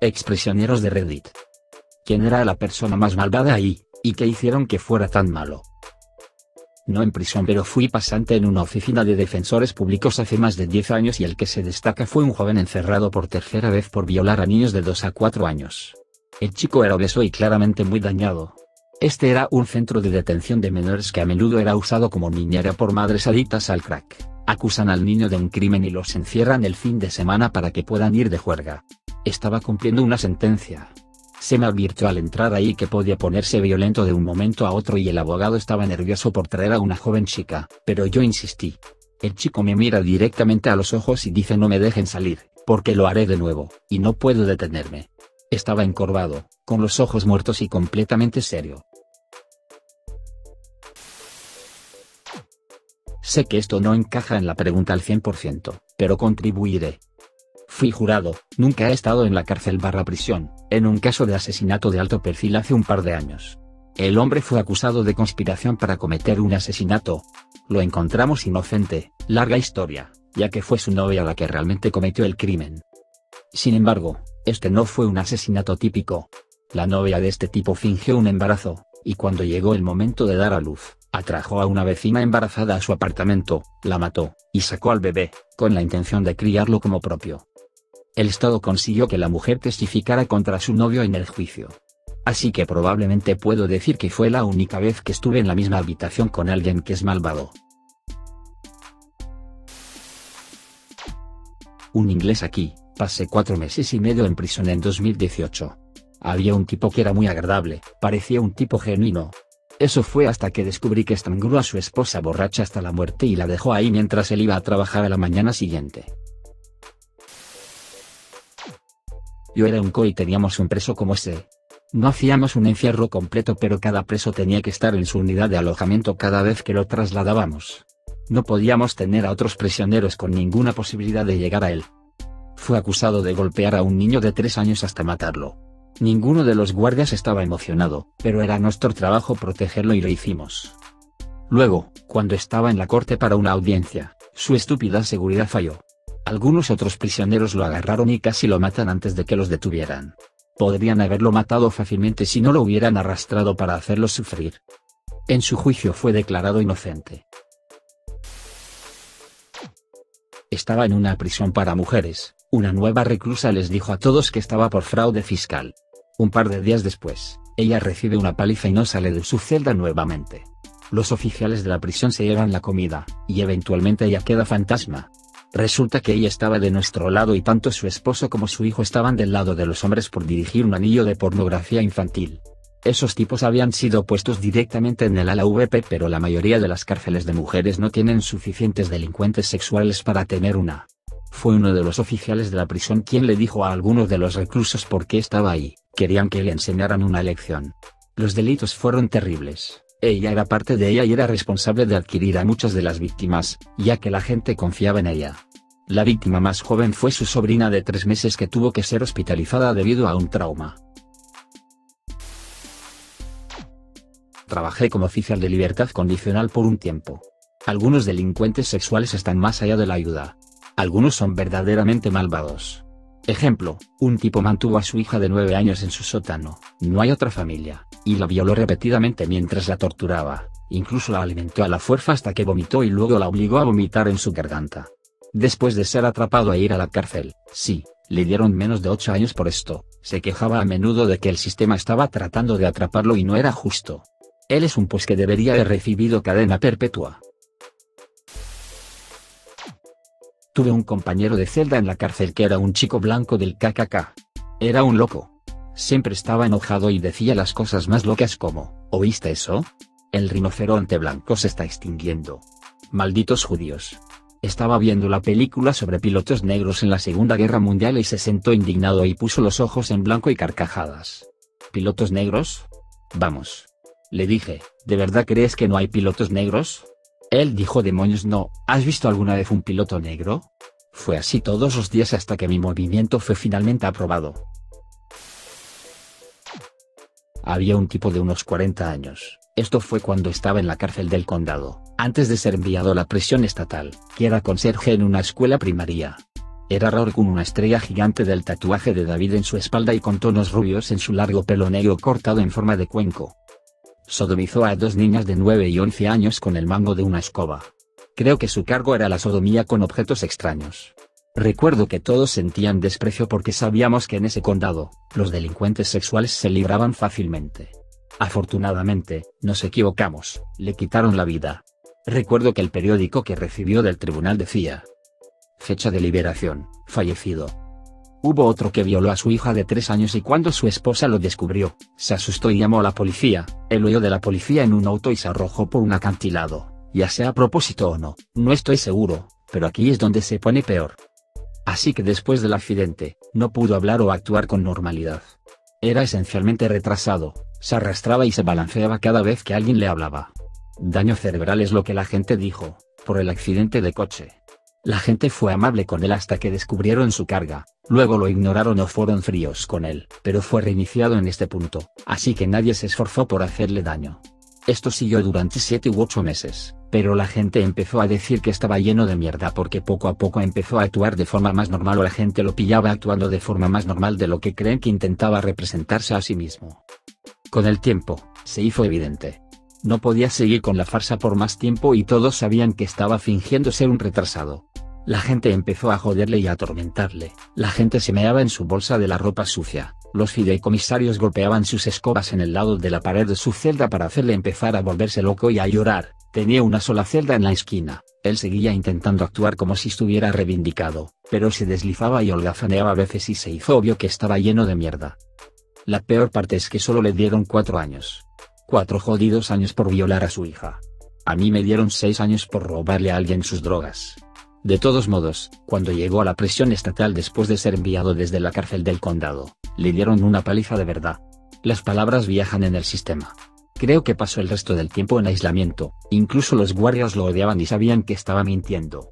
Exprisioneros de Reddit. ¿Quién era la persona más malvada ahí, y qué hicieron que fuera tan malo? No en prisión, pero fui pasante en una oficina de defensores públicos hace más de 10 años y el que se destaca fue un joven encerrado por tercera vez por violar a niños de 2 a 4 años. El chico era obeso y claramente muy dañado. Este era un centro de detención de menores que a menudo era usado como niñera por madres adictas al crack. Acusan al niño de un crimen y los encierran el fin de semana para que puedan ir de juerga. Estaba cumpliendo una sentencia. Se me advirtió al entrar ahí que podía ponerse violento de un momento a otro y el abogado estaba nervioso por traer a una joven chica, pero yo insistí. El chico me mira directamente a los ojos y dice: no me dejen salir, porque lo haré de nuevo, y no puedo detenerme. Estaba encorvado, con los ojos muertos y completamente serio. Sé que esto no encaja en la pregunta al 100%, pero contribuiré. Fui jurado, nunca he estado en la cárcel / prisión, en un caso de asesinato de alto perfil hace un par de años. El hombre fue acusado de conspiración para cometer un asesinato. Lo encontramos inocente, larga historia, ya que fue su novia la que realmente cometió el crimen. Sin embargo, este no fue un asesinato típico. La novia de este tipo fingió un embarazo, y cuando llegó el momento de dar a luz, atrajo a una vecina embarazada a su apartamento, la mató, y sacó al bebé, con la intención de criarlo como propio. El Estado consiguió que la mujer testificara contra su novio en el juicio. Así que probablemente puedo decir que fue la única vez que estuve en la misma habitación con alguien que es malvado. Un inglés aquí, pasé 4 meses y medio en prisión en 2018. Había un tipo que era muy agradable, parecía un tipo genuino. Eso fue hasta que descubrí que estranguló a su esposa borracha hasta la muerte y la dejó ahí mientras él iba a trabajar a la mañana siguiente. Yo era un co y teníamos un preso como ese. No hacíamos un encierro completo, pero cada preso tenía que estar en su unidad de alojamiento cada vez que lo trasladábamos. No podíamos tener a otros prisioneros con ninguna posibilidad de llegar a él. Fue acusado de golpear a un niño de 3 años hasta matarlo. Ninguno de los guardias estaba emocionado, pero era nuestro trabajo protegerlo y lo hicimos. Luego, cuando estaba en la corte para una audiencia, su estúpida seguridad falló. Algunos otros prisioneros lo agarraron y casi lo matan antes de que los detuvieran. Podrían haberlo matado fácilmente si no lo hubieran arrastrado para hacerlo sufrir. En su juicio fue declarado inocente. Estaba en una prisión para mujeres. Una nueva reclusa les dijo a todos que estaba por fraude fiscal. Un par de días después, ella recibe una paliza y no sale de su celda nuevamente. Los oficiales de la prisión se llevan la comida, y eventualmente ella queda fantasma. Resulta que ella estaba de nuestro lado y tanto su esposo como su hijo estaban del lado de los hombres por dirigir un anillo de pornografía infantil. Esos tipos habían sido puestos directamente en el ala VP, pero la mayoría de las cárceles de mujeres no tienen suficientes delincuentes sexuales para tener una. Fue uno de los oficiales de la prisión quien le dijo a algunos de los reclusos por qué estaba ahí. Querían que le enseñaran una lección. Los delitos fueron terribles. Ella era parte de ella y era responsable de adquirir a muchas de las víctimas, ya que la gente confiaba en ella. La víctima más joven fue su sobrina de 3 meses que tuvo que ser hospitalizada debido a un trauma. Trabajé como oficial de libertad condicional por un tiempo. Algunos delincuentes sexuales están más allá de la ayuda. Algunos son verdaderamente malvados. Ejemplo, un tipo mantuvo a su hija de 9 años en su sótano, no hay otra familia, y la violó repetidamente mientras la torturaba, incluso la alimentó a la fuerza hasta que vomitó y luego la obligó a vomitar en su garganta. Después de ser atrapado e ir a la cárcel, sí, le dieron menos de 8 años por esto, se quejaba a menudo de que el sistema estaba tratando de atraparlo y no era justo. Él es un pues que debería haber recibido cadena perpetua. Tuve un compañero de celda en la cárcel que era un chico blanco del KKK. Era un loco. Siempre estaba enojado y decía las cosas más locas como, ¿oíste eso? El rinoceronte blanco se está extinguiendo. Malditos judíos. Estaba viendo la película sobre pilotos negros en la Segunda Guerra Mundial y se sentó indignado y puso los ojos en blanco y carcajadas. ¿Pilotos negros? Vamos. Le dije, ¿de verdad crees que no hay pilotos negros? Él dijo, demonios no, ¿has visto alguna vez un piloto negro? Fue así todos los días hasta que mi movimiento fue finalmente aprobado. Había un tipo de unos 40 años, esto fue cuando estaba en la cárcel del condado, antes de ser enviado a la prisión estatal, que era conserje en una escuela primaria. Era Rory con una estrella gigante del tatuaje de David en su espalda y con tonos rubios en su largo pelo negro cortado en forma de cuenco. Sodomizó a 2 niñas de 9 y 11 años con el mango de una escoba. Creo que su cargo era la sodomía con objetos extraños. Recuerdo que todos sentían desprecio porque sabíamos que en ese condado, los delincuentes sexuales se libraban fácilmente. Afortunadamente, nos equivocamos, le quitaron la vida. Recuerdo que el periódico que recibió del tribunal decía: fecha de liberación, fallecido. Hubo otro que violó a su hija de 3 años y cuando su esposa lo descubrió, se asustó y llamó a la policía. Él huyó de la policía en un auto y se arrojó por un acantilado, ya sea a propósito o no, no estoy seguro, pero aquí es donde se pone peor. Así que después del accidente, no pudo hablar o actuar con normalidad. Era esencialmente retrasado, se arrastraba y se balanceaba cada vez que alguien le hablaba. Daño cerebral es lo que la gente dijo, por el accidente de coche. La gente fue amable con él hasta que descubrieron su carga, luego lo ignoraron o fueron fríos con él, pero fue reiniciado en este punto, así que nadie se esforzó por hacerle daño. Esto siguió durante 7 u 8 meses, pero la gente empezó a decir que estaba lleno de mierda porque poco a poco empezó a actuar de forma más normal o la gente lo pillaba actuando de forma más normal de lo que creen que intentaba representarse a sí mismo. Con el tiempo, se hizo evidente. No podía seguir con la farsa por más tiempo y todos sabían que estaba fingiendo ser un retrasado. La gente empezó a joderle y a atormentarle, la gente se meaba en su bolsa de la ropa sucia, los fideicomisarios golpeaban sus escobas en el lado de la pared de su celda para hacerle empezar a volverse loco y a llorar. Tenía una sola celda en la esquina, él seguía intentando actuar como si estuviera reivindicado, pero se deslizaba y holgazaneaba a veces y se hizo obvio que estaba lleno de mierda. La peor parte es que solo le dieron 4 años. 4 jodidos años por violar a su hija. A mí me dieron 6 años por robarle a alguien sus drogas. De todos modos, cuando llegó a la prisión estatal después de ser enviado desde la cárcel del condado, le dieron una paliza de verdad. Las palabras viajan en el sistema. Creo que pasó el resto del tiempo en aislamiento, incluso los guardias lo odiaban y sabían que estaba mintiendo.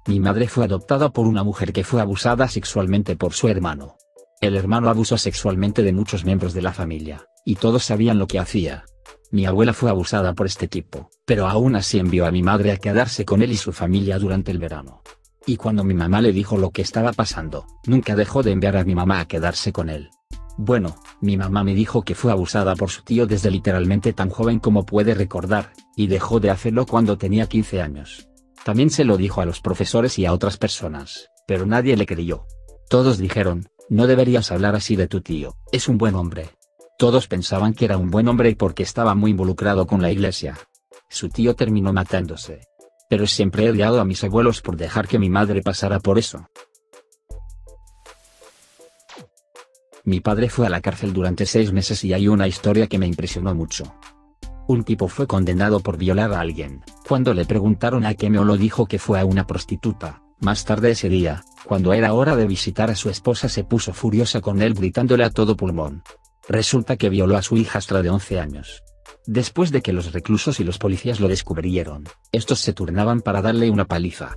Mi madre fue adoptada por una mujer que fue abusada sexualmente por su hermano. El hermano abusó sexualmente de muchos miembros de la familia, y todos sabían lo que hacía. Mi abuela fue abusada por este tipo, pero aún así envió a mi madre a quedarse con él y su familia durante el verano. Y cuando mi mamá le dijo lo que estaba pasando, nunca dejó de enviar a mi mamá a quedarse con él. Bueno, mi mamá me dijo que fue abusada por su tío desde literalmente tan joven como puede recordar, y dejó de hacerlo cuando tenía 15 años. También se lo dijo a los profesores y a otras personas, pero nadie le creyó. Todos dijeron: no deberías hablar así de tu tío, es un buen hombre. Todos pensaban que era un buen hombre porque estaba muy involucrado con la iglesia. Su tío terminó matándose. Pero siempre he odiado a mis abuelos por dejar que mi madre pasara por eso. Mi padre fue a la cárcel durante 6 meses y hay una historia que me impresionó mucho. Un tipo fue condenado por violar a alguien. Cuando le preguntaron a qué lo dijo que fue a una prostituta. Más tarde ese día, cuando era hora de visitar a su esposa, se puso furiosa con él gritándole a todo pulmón. Resulta que violó a su hijastra de 11 años. Después de que los reclusos y los policías lo descubrieron, estos se turnaban para darle una paliza.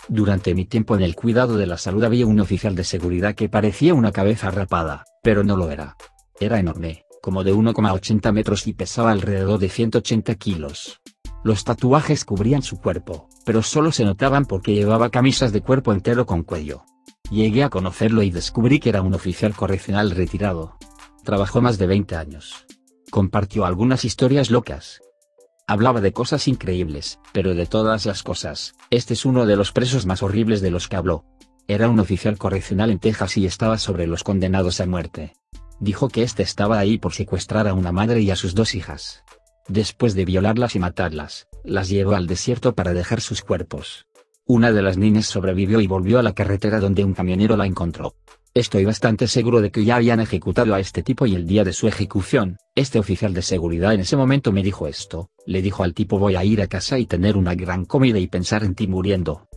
Durante mi tiempo en el cuidado de la salud había un oficial de seguridad que parecía una cabeza rapada, pero no lo era. Era enorme, como de 1,80 metros y pesaba alrededor de 180 kilos. Los tatuajes cubrían su cuerpo, pero solo se notaban porque llevaba camisas de cuerpo entero con cuello. Llegué a conocerlo y descubrí que era un oficial correccional retirado. Trabajó más de 20 años. Compartió algunas historias locas. Hablaba de cosas increíbles, pero de todas las cosas, este es uno de los presos más horribles de los que habló. Era un oficial correccional en Texas y estaba sobre los condenados a muerte. Dijo que este estaba ahí por secuestrar a una madre y a sus 2 hijas. Después de violarlas y matarlas, las llevó al desierto para dejar sus cuerpos. Una de las niñas sobrevivió y volvió a la carretera donde un camionero la encontró. Estoy bastante seguro de que ya habían ejecutado a este tipo y el día de su ejecución, este oficial de seguridad en ese momento me dijo esto, le dijo al tipo: voy a ir a casa y tener una gran comida y pensar en ti muriendo.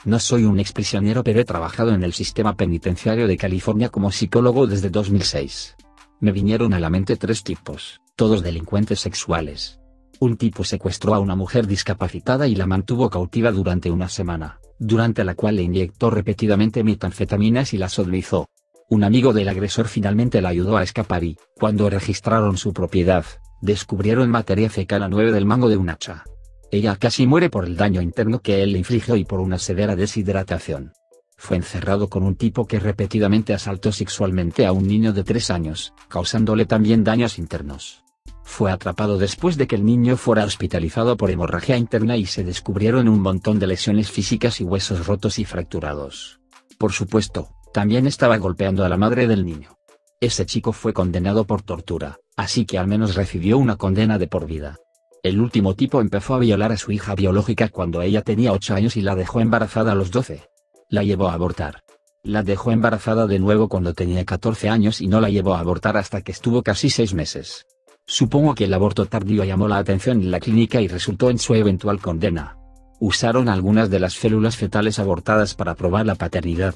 No soy un exprisionero pero he trabajado en el sistema penitenciario de California como psicólogo desde 2006. Me vinieron a la mente 3 tipos, todos delincuentes sexuales. Un tipo secuestró a una mujer discapacitada y la mantuvo cautiva durante una semana, durante la cual le inyectó repetidamente metanfetaminas y la sodomizó. Un amigo del agresor finalmente la ayudó a escapar y, cuando registraron su propiedad, descubrieron materia fecal a 9 del mango de un hacha. Ella casi muere por el daño interno que él le infligió y por una severa deshidratación. Fue encerrado con un tipo que repetidamente asaltó sexualmente a un niño de 3 años, causándole también daños internos. Fue atrapado después de que el niño fuera hospitalizado por hemorragia interna y se descubrieron un montón de lesiones físicas y huesos rotos y fracturados. Por supuesto, también estaba golpeando a la madre del niño. Ese chico fue condenado por tortura, así que al menos recibió una condena de por vida. El último tipo empezó a violar a su hija biológica cuando ella tenía 8 años y la dejó embarazada a los 12. La llevó a abortar. La dejó embarazada de nuevo cuando tenía 14 años y no la llevó a abortar hasta que estuvo casi 6 meses. Supongo que el aborto tardío llamó la atención en la clínica y resultó en su eventual condena. Usaron algunas de las células fetales abortadas para probar la paternidad.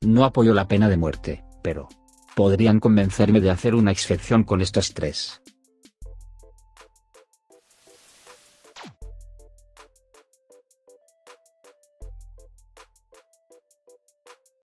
No apoyo la pena de muerte, pero podrían convencerme de hacer una excepción con estos 3.